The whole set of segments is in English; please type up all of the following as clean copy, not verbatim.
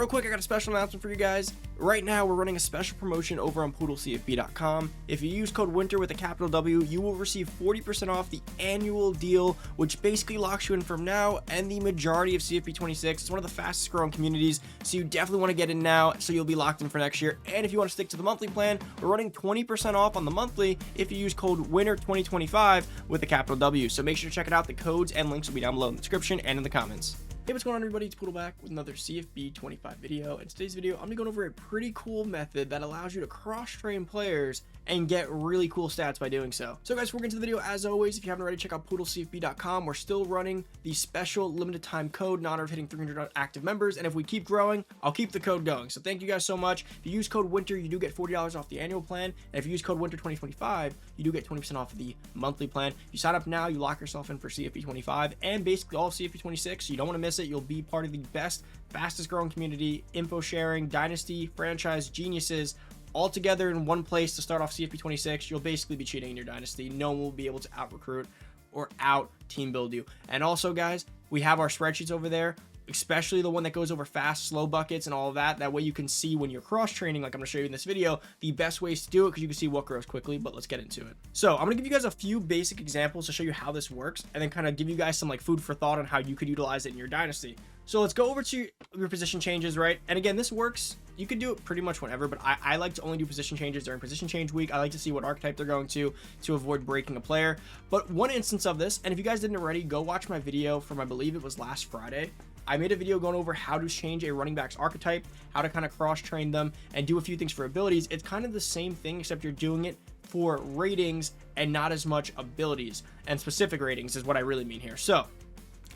real quick, I got a special announcement for you guys. Right now, we're running a special promotion over on poodlecfb.com. If you use code WINTER with a capital W, you will receive 40% off the annual deal, which basically locks you in from now and the majority of CFB 26. It's one of the fastest growing communities, so you definitely want to get in now so you'll be locked in for next year. And if you want to stick to the monthly plan, we're running 20% off on the monthly if you use code WINTER2025 with a capital W. So make sure to check it out. The codes and links will be down below in the description and in the comments. Hey, what's going on, everybody? It's Poodle back with another CFB 25 video. In today's video, I'm going to go over a pretty cool method that allows you to cross-train players and get really cool stats by doing so. So guys, before we get into the video, as always, if you haven't already, check out poodlecfb.com. We're still running the special limited time code in honor of hitting 300 active members, and if we keep growing, I'll keep the code going. So thank you guys so much. If you use code WINTER, you do get $40 off the annual plan, and if you use code WINTER2025, you do get 20% off the monthly plan. If you sign up now, you lock yourself in for CFB 25 and basically all of CFB 26, so you don't want to miss it. You'll be part of the best, fastest growing community, info sharing, Dynasty, franchise, geniuses, all together in one place to start off CFB 26. You'll basically be cheating in your Dynasty. No one will be able to out recruit or out team build you. And also, guys, we have our spreadsheets over there, especially the one that goes over fast, slow buckets and all of that. That way you can see when you're cross training, like I'm gonna show you in this video, the best ways to do it, because you can see what grows quickly. But let's get into it. So I'm gonna give you guys a few basic examples to show you how this works, and then kind of give you guys some like food for thought on how you could utilize it in your Dynasty. So let's go over to your position changes, right? And again, this works. You could do it pretty much whenever, but I like to only do position changes during position change week. I like to see what archetype they're going to avoid breaking a player. But one instance of this, and if you guys didn't already, go watch my video from, I believe it was last Friday. I made a video going over how to change a running back's archetype, how to kind of cross train them and do a few things for abilities. It's kind of the same thing, except you're doing it for ratings and not as much abilities, and specific ratings is what I really mean here. So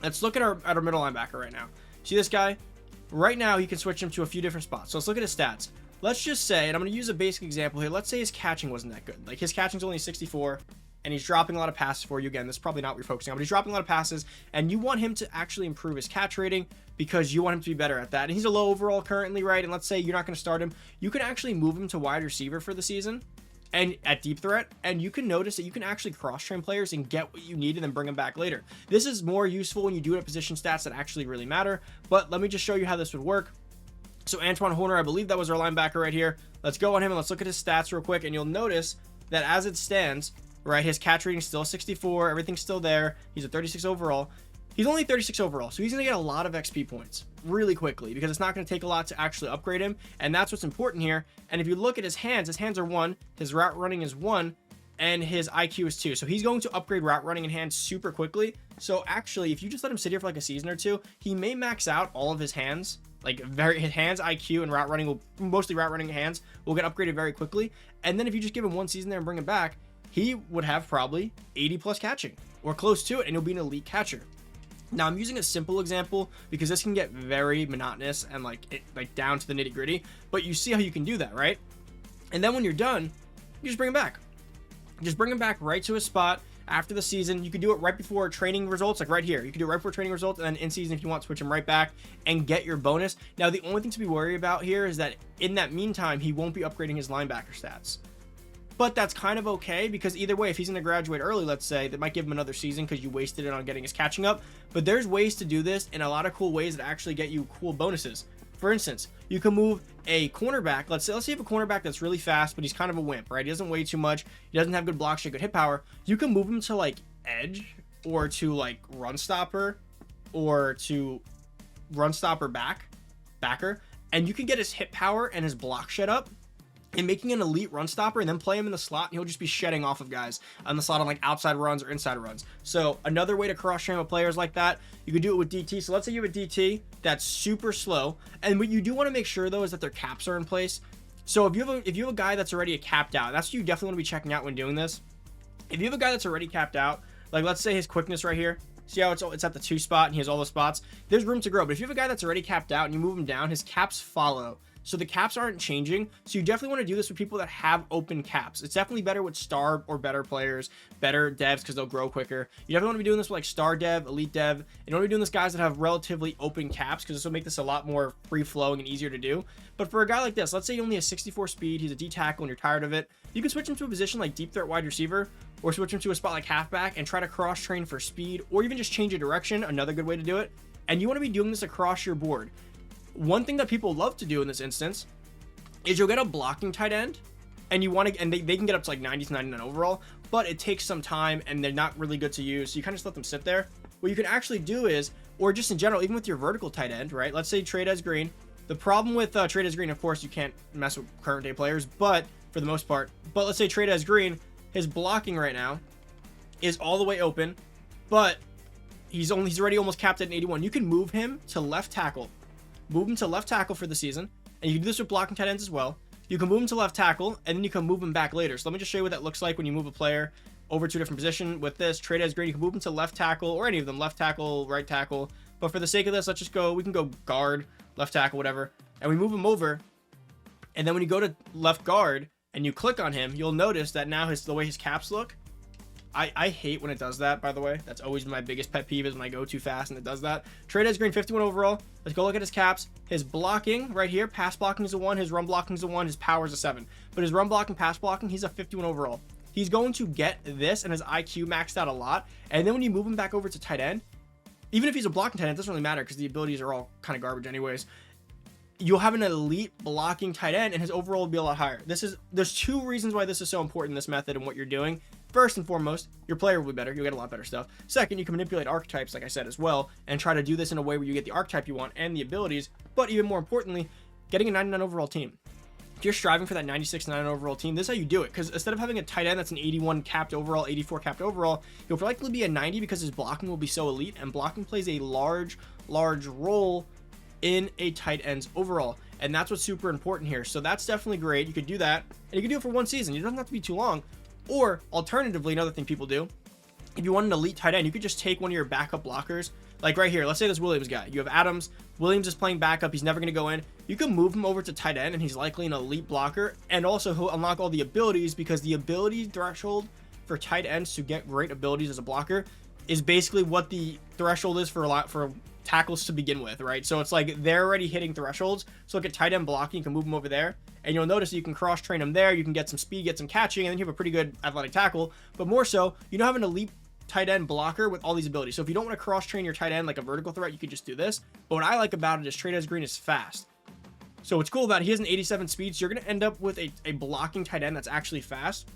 let's look at our middle linebacker right now. See this guy? Right now, he can switch him to a few different spots. So let's look at his stats. Let's just say, and I'm going to use a basic example here. Let's say his catching wasn't that good. Like, his catching's only 64, and he's dropping a lot of passes for you. Again, this is probably not what you're focusing on, but he's dropping a lot of passes, and you want him to actually improve his catch rating because you want him to be better at that. And he's a low overall currently, right? And let's say you're not going to start him. You can actually move him to wide receiver for the season and at deep threat, and you can notice that you can actually cross-train players and get what you need and then bring them back later. This is more useful when you do it at position stats that actually really matter, but let me just show you how this would work. So Antoine Horner, I believe that was our linebacker right here. Let's go on him and let's look at his stats real quick, and you'll notice that as it stands, right, his catch rating is still 64, everything's still there. He's a 36 overall. He's only 36 overall, so he's going to get a lot of XP points really quickly because it's not going to take a lot to actually upgrade him, and that's what's important here. And if you look at his hands are 1, his route running is 1, and his IQ is 2. So he's going to upgrade route running and hands super quickly. So actually, if you just let him sit here for like a season or two, he may max out all of his hands. Like his hands, IQ, and route running will, mostly route running and hands, will get upgraded very quickly. And then if you just give him one season there and bring him back, he would have probably 80 plus catching or close to it, and he'll be an elite catcher. Now, I'm using a simple example because this can get very monotonous and like down to the nitty gritty, but you see how you can do that, right? And then when you're done, you just bring him back. Just bring him back right to his spot after the season. You can do it right before training results, like right here. You can do it right before training results, and then in season, if you want, switch him right back and get your bonus. Now, the only thing to be worried about here is that in that meantime, he won't be upgrading his linebacker stats. But that's kind of okay, because either way, if he's going to graduate early, let's say, that might give him another season because you wasted it on getting his catching up. But there's ways to do this in a lot of cool ways that actually get you cool bonuses. For instance, you can move a cornerback. Let's say you have a cornerback that's really fast, but he's kind of a wimp, right? He doesn't weigh too much. He doesn't have good block strength, good hit power. You can move him to like edge or to like run stopper or to run stopper backer, and you can get his hit power and his block shed up and making an elite run stopper, and then play him in the slot, and he'll just be shedding off of guys on the slot on like outside runs or inside runs. So another way to cross-train with players like that, you could do it with DT. So let's say you have a DT that's super slow, and what you do want to make sure though is that their caps are in place. So if you have a guy that's already capped out, that's what you definitely want to be checking out when doing this. If you have a guy that's already capped out, like let's say his quickness right here, see how it's at the 2 spot and he has all the spots, there's room to grow. But if you have a guy that's already capped out and you move him down, his caps follow. So the caps aren't changing. So you definitely want to do this with people that have open caps. It's definitely better with star or better players, better devs, because they'll grow quicker. You definitely want to be doing this with like star dev, elite dev. And you want to be doing this guys that have relatively open caps, because this will make this a lot more free flowing and easier to do. But for a guy like this, let's say he only has 64 speed, he's a D tackle and you're tired of it, you can switch him to a position like deep threat wide receiver, or switch him to a spot like halfback and try to cross train for speed, or even just change a direction, another good way to do it. And you want to be doing this across your board. One thing that people love to do in this instance is you'll get a blocking tight end, and you want to, and they can get up to like 90 to 99 overall, but it takes some time and they're not really good to use. So you kind of just let them sit there. What you can actually do is, or just in general, even with your vertical tight end, right? Let's say trade as green. The problem with trade as green, of course, you can't mess with current day players, but for the most part, but let's say trade as green, his blocking right now is all the way open, but he's already almost capped at an 81. You can move him to left tackle, move him to left tackle for the season, and you can do this with blocking tight ends as well. You can move him to left tackle, and then you can move him back later. So let me just show you what that looks like when you move a player over to a different position. With this trade as green, you can move him to left tackle, or any of them, left tackle, right tackle. But for the sake of this, let's just go, we can go guard, left tackle, whatever, and we move him over. And then when you go to left guard and you click on him, you'll notice that now the way his caps look, I hate when it does that, by the way. That's always my biggest pet peeve, is when I go too fast and it does that. Trade as green, 51 overall. Let's go look at his caps. His blocking right here, pass blocking is a 1, his run blocking is a 1, his power is a 7. But his run blocking, pass blocking, he's a 51 overall. He's going to get this and his IQ maxed out a lot. And then when you move him back over to tight end, even if he's a blocking tight end, it doesn't really matter because the abilities are all kind of garbage anyways. You'll have an elite blocking tight end and his overall will be a lot higher. There's 2 reasons why this is so important, this method and what you're doing. First and foremost, your player will be better. You'll get a lot better stuff. Second, you can manipulate archetypes, like I said, as well, and try to do this in a way where you get the archetype you want and the abilities. But even more importantly, getting a 99 overall team. If you're striving for that 96 99 overall team, this is how you do it. Because instead of having a tight end that's an 81 capped overall, 84 capped overall, he'll likely be a 90 because his blocking will be so elite, and blocking plays a large role in a tight end's overall. And that's what's super important here. So that's definitely great. You could do that, and you can do it for 1 season. You don't have to be too long. Or alternatively, another thing people do, if you want an elite tight end, you could just take one of your backup blockers. Like right here, let's say this Williams guy. You have Adams. Williams is playing backup. He's never going to go in. You can move him over to tight end, and he's likely an elite blocker. And also, he'll unlock all the abilities, because the ability threshold for tight ends to get great abilities as a blocker is basically what the threshold is for tackles to begin with, right? So it's like they're already hitting thresholds. So look at tight end blocking. You can move them over there, and you'll notice you can cross train them there. You can get some speed, get some catching, and then you have a pretty good athletic tackle. But more so, you don't have an elite tight end blocker with all these abilities. So if you don't want to cross train your tight end like a vertical threat, you could just do this. But what I like about it is trade as green is fast. So what's cool about it, he has an 87 speed, so you're going to end up with a blocking tight end that's actually fast.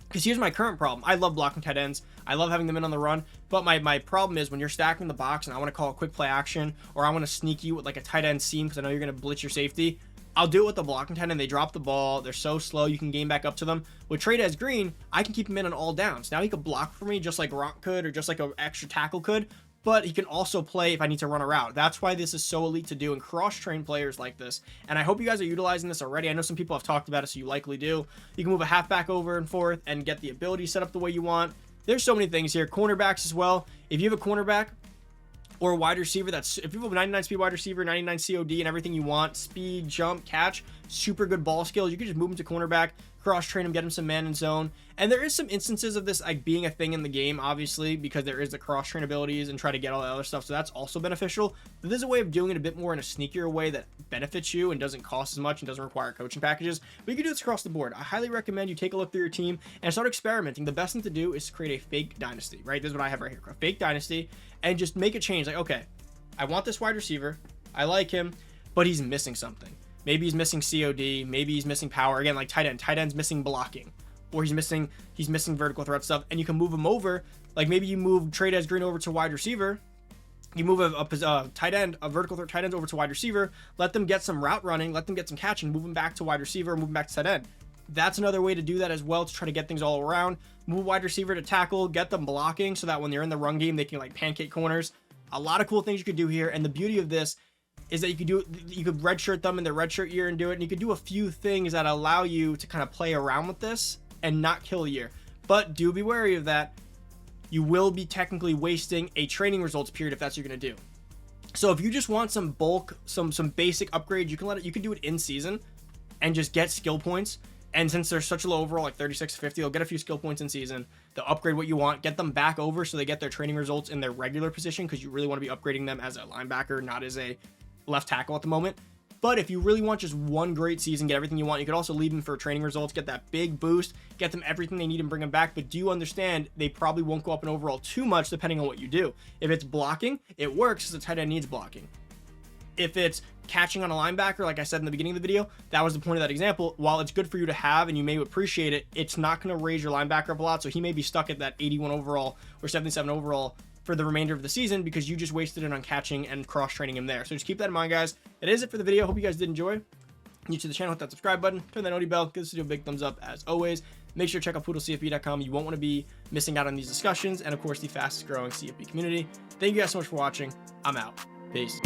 Because here's my current problem. I love blocking tight ends. I love having them in on the run. But my problem is when you're stacking the box and I want to call a quick play action, or I want to sneak you with like a tight end seam because I know you're going to blitz your safety, I'll do it with the blocking tight end. They drop the ball. They're so slow. You can gain back up to them. With trade as green, I can keep him in on all downs. Now he could block for me just like Rock could, or just like an extra tackle could. But he can also play if I need to run a route. That's why this is so elite to do and cross-train players like this. And I hope you guys are utilizing this already. I know some people have talked about it, so you likely do. You can move a halfback over and forth and get the ability set up the way you want. There's so many things here. Cornerbacks as well. If you have a cornerback or a wide receiver if you have a 99 speed wide receiver, 99 COD and everything you want, speed, jump, catch, super good ball skills, you can just move him to cornerback, cross train him, get him some man in zone. And there is some instances of this like being a thing in the game, obviously, because there is the cross train abilities and try to get all that other stuff, so that's also beneficial. But there's a way of doing it a bit more in a sneakier way that benefits you and doesn't cost as much and doesn't require coaching packages. But you can do this across the board. I highly recommend you take a look through your team and start experimenting. The best thing to do is to create a fake dynasty, right? This is what I have right here, a fake dynasty, and just make a change. Like, okay, I want this wide receiver, I like him, but he's missing something. Maybe he's missing COD, maybe he's missing power. Again, like tight end. Tight end's missing blocking, or he's missing vertical threat stuff, and you can move him over. Like maybe you move trade as green over to wide receiver. You move a tight end, a vertical threat tight end over to wide receiver. Let them get some route running, let them get some catching. Move them back to wide receiver, move them back to tight end. That's another way to do that as well, to try to get things all around. Move wide receiver to tackle, get them blocking so that when they're in the run game, they can like pancake corners. A lot of cool things you could do here, and the beauty of this is that you could redshirt them in their redshirt year and do it, and you could do a few things that allow you to kind of play around with this and not kill a year. But do be wary of that. You will be technically wasting a training results period if that's what you're going to do. So if you just want some bulk, some basic upgrade, you can do it in season and just get skill points. And since they're such a low overall, like 36 to 50, they'll get a few skill points in season. They'll upgrade what you want, get them back over so they get their training results in their regular position, because you really want to be upgrading them as a linebacker, not as a left tackle at the moment. But if you really want just one great season, get everything you want, you could also leave them for training results, get that big boost, get them everything they need and bring them back. But do you understand they probably won't go up in overall too much depending on what you do. If it's blocking, it works because the tight end needs blocking. if it's catching on a linebacker, like I said in the beginning of the video, that was the point of that example. While it's good for you to have and you may appreciate it, it's not going to raise your linebacker up a lot. So he may be stuck at that 81 overall or 77 overall for the remainder of the season because you just wasted it on catching and cross training him there. So just keep that in mind, guys. That is it for the video. Hope you guys did enjoy. New to the channel, hit that subscribe button, turn that noty bell, give this video a big thumbs up as always. Make sure to check out poodlecfb.com. You won't want to be missing out on these discussions and of course the fastest growing CFB community. Thank you guys so much for watching. I'm out. Peace.